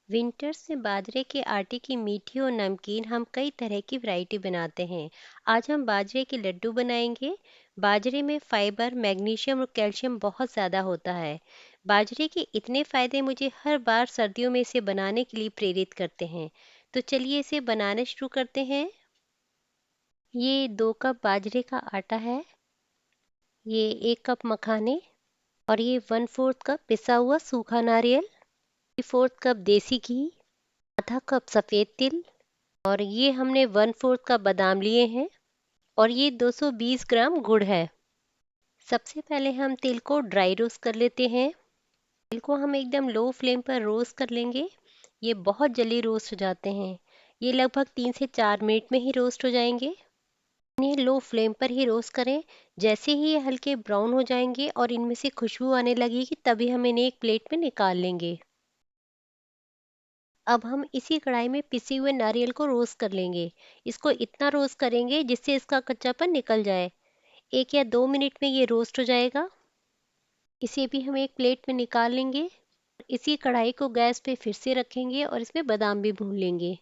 Winters में बाजरे के आटे की मीठी और नमकीन हम कई तरह की वैरायटी बनाते हैं। आज हम बाजरे के लड्डू बनाएंगे। बाजरे में फाइबर, मैग्नीशियम और कैल्शियम बहुत ज़्यादा होता है। बाजरे के इतने फ़ायदे मुझे हर बार सर्दियों में इसे बनाने के लिए प्रेरित करते हैं। तो चलिए इसे बनाना शुरू करते हैं। ये 2 कप बाजरे का आटा है। ये 1 कप मखाने और ये 1/4 कप पिसा हुआ सूखा नारियल, 3/4 कप देसी घी, आधा कप सफ़ेद तिल और ये हमने 1/4 कप बादाम लिए हैं और ये 220 ग्राम गुड़ है। सबसे पहले हम तिल को ड्राई रोस्ट कर लेते हैं। तिल को हम एकदम लो फ्लेम पर रोस्ट कर लेंगे। ये बहुत जल्दी रोस्ट हो जाते हैं। ये लगभग 3 से 4 मिनट में ही रोस्ट हो जाएंगे। इन्हें लो फ्लेम पर ही रोस्ट करें। जैसे ही ये हल्के ब्राउन हो जाएंगे और इनमें से खुशबू आने लगेगी तभी हम इन्हें एक प्लेट में निकाल लेंगे। अब हम इसी कढ़ाई में पिसे हुए नारियल को रोस्ट कर लेंगे। इसको इतना रोस्ट करेंगे जिससे इसका कच्चापन निकल जाए। 1 या 2 मिनट में ये रोस्ट हो जाएगा। इसे भी हम एक प्लेट में निकाल लेंगे। इसी कढ़ाई को गैस पे फिर से रखेंगे और इसमें बादाम भी भून लेंगे।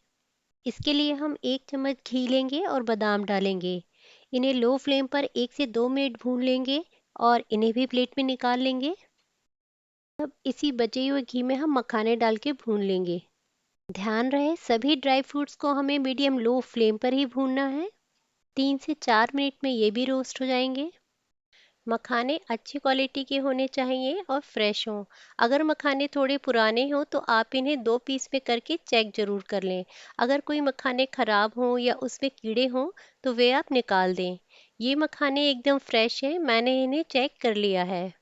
इसके लिए हम 1 चम्मच घी लेंगे और बादाम डालेंगे। इन्हें लो फ्लेम पर 1 से 2 मिनट भून लेंगे और इन्हें भी प्लेट में निकाल लेंगे। अब इसी बचे हुए घी में हम मखाने डाल के भून लेंगे। ध्यान रहे सभी ड्राई फ्रूट्स को हमें मीडियम लो फ्लेम पर ही भूनना है। 3 से 4 मिनट में ये भी रोस्ट हो जाएंगे। मखाने अच्छी क्वालिटी के होने चाहिए और फ्रेश हों। अगर मखाने थोड़े पुराने हों तो आप इन्हें 2 पीस में करके चेक ज़रूर कर लें। अगर कोई मखाने ख़राब हों या उसमें कीड़े हों तो वे आप निकाल दें। ये मखाने एकदम फ्रेश हैं, मैंने इन्हें चेक कर लिया है।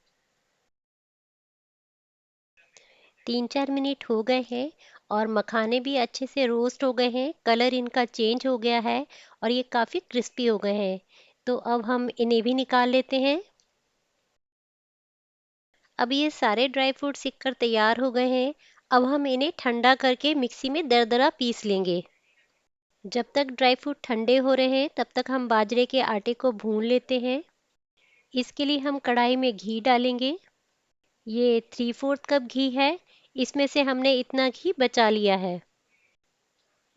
3-4 मिनट हो गए हैं और मखाने भी अच्छे से रोस्ट हो गए हैं। कलर इनका चेंज हो गया है और ये काफ़ी क्रिस्पी हो गए हैं। तो अब हम इन्हें भी निकाल लेते हैं। अब ये सारे ड्राई फ्रूट सिक कर तैयार हो गए हैं। अब हम इन्हें ठंडा करके मिक्सी में दरदरा पीस लेंगे। जब तक ड्राई फ्रूट ठंडे हो रहे हैं तब तक हम बाजरे के आटे को भून लेते हैं। इसके लिए हम कढ़ाई में घी डालेंगे। ये 3/4 कप घी है। इसमें से हमने इतना घी बचा लिया है।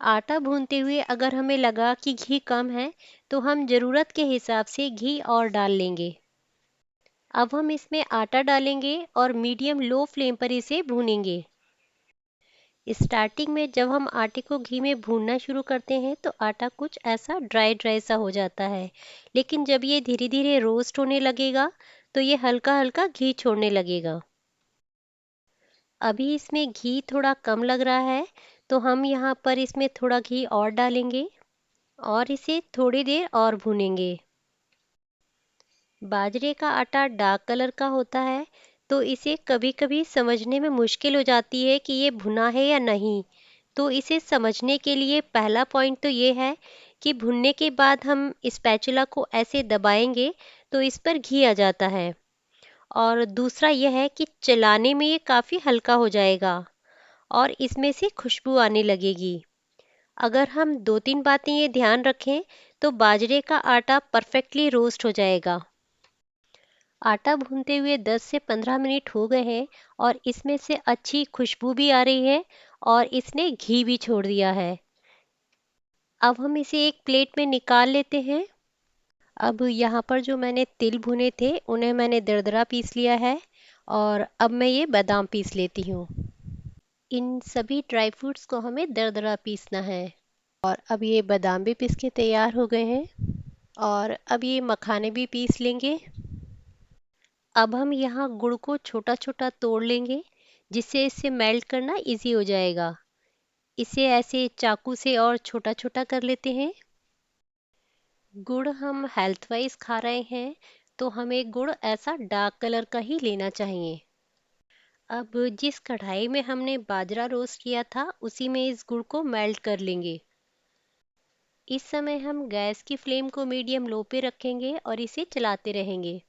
आटा भूनते हुए अगर हमें लगा कि घी कम है तो हम ज़रूरत के हिसाब से घी और डाल लेंगे। अब हम इसमें आटा डालेंगे और मीडियम लो फ्लेम पर इसे भूनेंगे। स्टार्टिंग में जब हम आटे को घी में भूनना शुरू करते हैं तो आटा कुछ ऐसा ड्राई ड्राई सा हो जाता है, लेकिन जब ये धीरे धीरे रोस्ट होने लगेगा तो ये हल्का हल्का घी छोड़ने लगेगा। अभी इसमें घी थोड़ा कम लग रहा है तो हम यहाँ पर इसमें थोड़ा घी और डालेंगे और इसे थोड़ी देर और भूनेंगे। बाजरे का आटा डार्क कलर का होता है तो इसे कभी-कभी समझने में मुश्किल हो जाती है कि ये भुना है या नहीं। तो इसे समझने के लिए पहला पॉइंट तो ये है कि भुनने के बाद हम स्पैचुला को ऐसे दबाएंगे तो इस पर घी आ जाता है। और दूसरा यह है कि चलाने में ये काफ़ी हल्का हो जाएगा और इसमें से खुशबू आने लगेगी। अगर हम 2-3 बातें ये ध्यान रखें तो बाजरे का आटा परफेक्टली रोस्ट हो जाएगा। आटा भूनते हुए 10 से 15 मिनट हो गए हैं और इसमें से अच्छी खुशबू भी आ रही है और इसने घी भी छोड़ दिया है। अब हम इसे एक प्लेट में निकाल लेते हैं। अब यहाँ पर जो मैंने तिल भुने थे उन्हें मैंने दरदरा पीस लिया है और अब मैं ये बादाम पीस लेती हूँ। इन सभी ड्राई फ्रूट्स को हमें दरदरा पीसना है। और अब ये बादाम भी पीस के तैयार हो गए हैं और अब ये मखाने भी पीस लेंगे। अब हम यहाँ गुड़ को छोटा छोटा तोड़ लेंगे जिससे इसे मेल्ट करना इजी हो जाएगा। इसे ऐसे चाकू से और छोटा छोटा कर लेते हैं। गुड़ हम हेल्थ वाइज खा रहे हैं तो हमें गुड़ ऐसा डार्क कलर का ही लेना चाहिए। अब जिस कढ़ाई में हमने बाजरा रोस्ट किया था उसी में इस गुड़ को मेल्ट कर लेंगे। इस समय हम गैस की फ्लेम को मीडियम लो पे रखेंगे और इसे चलाते रहेंगे।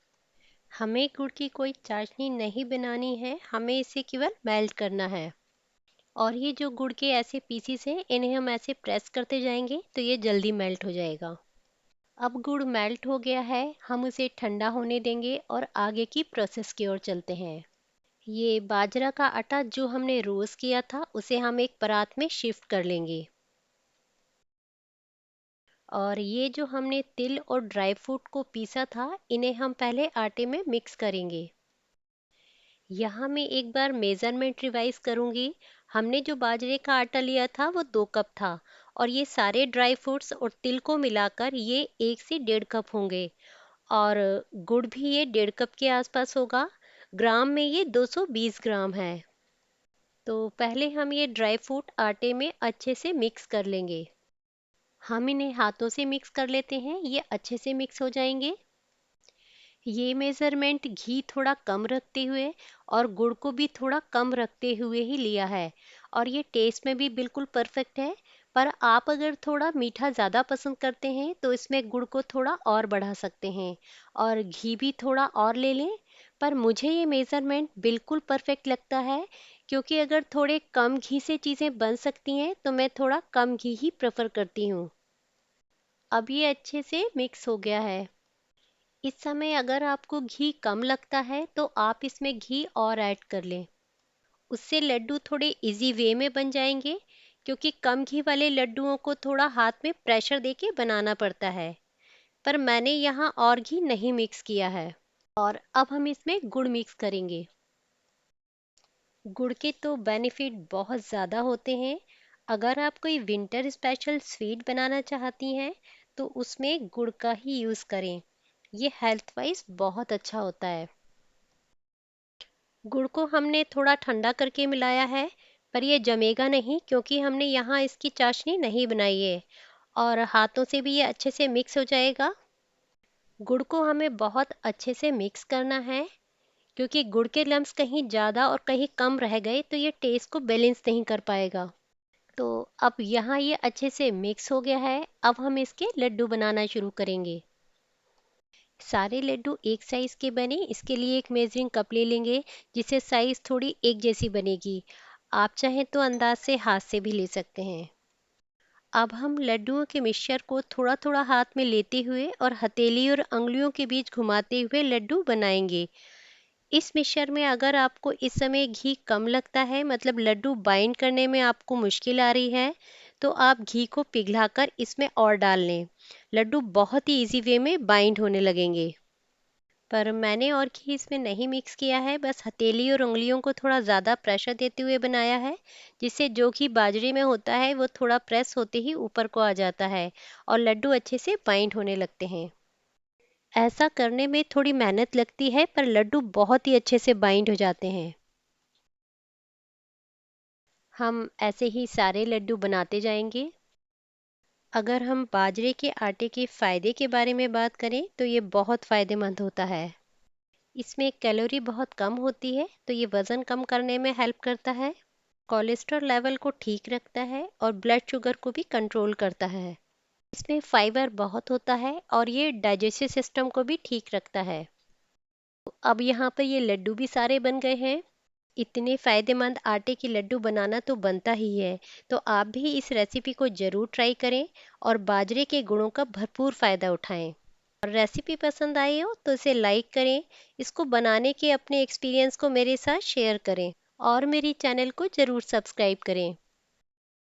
हमें गुड़ की कोई चाशनी नहीं बनानी है, हमें इसे केवल मेल्ट करना है। और ये जो गुड़ के ऐसे पीसीस हैं इन्हें हम ऐसे प्रेस करते जाएंगे तो ये जल्दी मेल्ट हो जाएगा। अब गुड़ मेल्ट हो गया है, हम उसे ठंडा होने देंगे और आगे की प्रोसेस की ओर चलते हैं। ये बाजरा का आटा जो हमने रोस्ट किया था उसे हम एक परात में शिफ्ट कर लेंगे। और ये जो हमने तिल और ड्राई फ्रूट को पीसा था इन्हें हम पहले आटे में मिक्स करेंगे। यहाँ मैं एक बार मेज़रमेंट रिवाइज करूँगी। हमने जो बाजरे का आटा लिया था वो 2 कप था, और ये सारे ड्राई फ्रूट्स और तिल को मिलाकर ये 1 से 1.5 कप होंगे। और गुड़ भी ये 1.5 कप के आसपास होगा। ग्राम में ये 220 ग्राम है। तो पहले हम ये ड्राई फ्रूट आटे में अच्छे से मिक्स कर लेंगे। हम इन्हें हाथों से मिक्स कर लेते हैं, ये अच्छे से मिक्स हो जाएंगे। ये मेज़रमेंट घी थोड़ा कम रखते हुए और गुड़ को भी थोड़ा कम रखते हुए ही लिया है, और ये टेस्ट में भी बिल्कुल परफेक्ट है। पर आप अगर थोड़ा मीठा ज़्यादा पसंद करते हैं तो इसमें गुड़ को थोड़ा और बढ़ा सकते हैं, और घी भी थोड़ा और ले लें। पर मुझे ये मेज़रमेंट बिल्कुल परफेक्ट लगता है, क्योंकि अगर थोड़े कम घी से चीज़ें बन सकती हैं तो मैं थोड़ा कम घी ही प्रेफर करती हूँ। अब ये अच्छे से मिक्स हो गया है। इस समय अगर आपको घी कम लगता है तो आप इसमें घी और ऐड कर लें। उससे लड्डू थोड़े इजी वे में बन जाएंगे, क्योंकि कम घी वाले लड्डुओं को थोड़ा हाथ में प्रेशर देके बनाना पड़ता है। पर मैंने यहाँ और घी नहीं मिक्स किया है। और अब हम इसमें गुड़ मिक्स करेंगे। गुड़ के तो बेनिफिट बहुत ज़्यादा होते हैं। अगर आप कोई विंटर स्पेशल स्वीट बनाना चाहती हैं तो उसमें गुड़ का ही यूज़ करें। ये हेल्थ वाइज बहुत अच्छा होता है। गुड़ को हमने थोड़ा ठंडा करके मिलाया है, पर ये जमेगा नहीं क्योंकि हमने यहाँ इसकी चाशनी नहीं बनाई है, और हाथों से भी ये अच्छे से मिक्स हो जाएगा। गुड़ को हमें बहुत अच्छे से मिक्स करना है, क्योंकि गुड़ के लम्स कहीं ज़्यादा और कहीं कम रह गए तो ये टेस्ट को बैलेंस नहीं कर पाएगा। तो अब यहाँ ये अच्छे से मिक्स हो गया है। अब हम इसके लड्डू बनाना शुरू करेंगे। सारे लड्डू एक साइज के बने इसके लिए एक मेजरिंग कप ले लेंगे, जिससे साइज थोड़ी एक जैसी बनेगी। आप चाहें तो अंदाज से हाथ से भी ले सकते हैं। अब हम लड्डुओं के मिक्सचर को थोड़ा थोड़ा हाथ में लेते हुए और हथेली और अंगुलियों के बीच घुमाते हुए लड्डू बनाएंगे। इस मिक्सचर में अगर आपको इस समय घी कम लगता है, मतलब लड्डू बाइंड करने में आपको मुश्किल आ रही है, तो आप घी को पिघलाकर इसमें और डाल लें। लड्डू बहुत ही इजी वे में बाइंड होने लगेंगे। पर मैंने और घी इसमें नहीं मिक्स किया है, बस हथेली और उंगलियों को थोड़ा ज़्यादा प्रेशर देते हुए बनाया है, जिससे जो घी बाजरे में होता है वो थोड़ा प्रेस होते ही ऊपर को आ जाता है और लड्डू अच्छे से बाइंड होने लगते हैं। ऐसा करने में थोड़ी मेहनत लगती है, पर लड्डू बहुत ही अच्छे से बाइंड हो जाते हैं। हम ऐसे ही सारे लड्डू बनाते जाएंगे। अगर हम बाजरे के आटे के फ़ायदे के बारे में बात करें तो ये बहुत फ़ायदेमंद होता है। इसमें कैलोरी बहुत कम होती है, तो ये वज़न कम करने में हेल्प करता है, कोलेस्ट्रॉल लेवल को ठीक रखता है और ब्लड शुगर को भी कंट्रोल करता है। इसमें फाइबर बहुत होता है और ये डाइजेस्टिव सिस्टम को भी ठीक रखता है। अब यहाँ पर ये लड्डू भी सारे बन गए हैं। इतने फायदेमंद आटे के लड्डू बनाना तो बनता ही है, तो आप भी इस रेसिपी को ज़रूर ट्राई करें और बाजरे के गुणों का भरपूर फ़ायदा उठाएं। और रेसिपी पसंद आई हो तो इसे लाइक करें, इसको बनाने के अपने एक्सपीरियंस को मेरे साथ शेयर करें, और मेरी चैनल को ज़रूर सब्सक्राइब करें।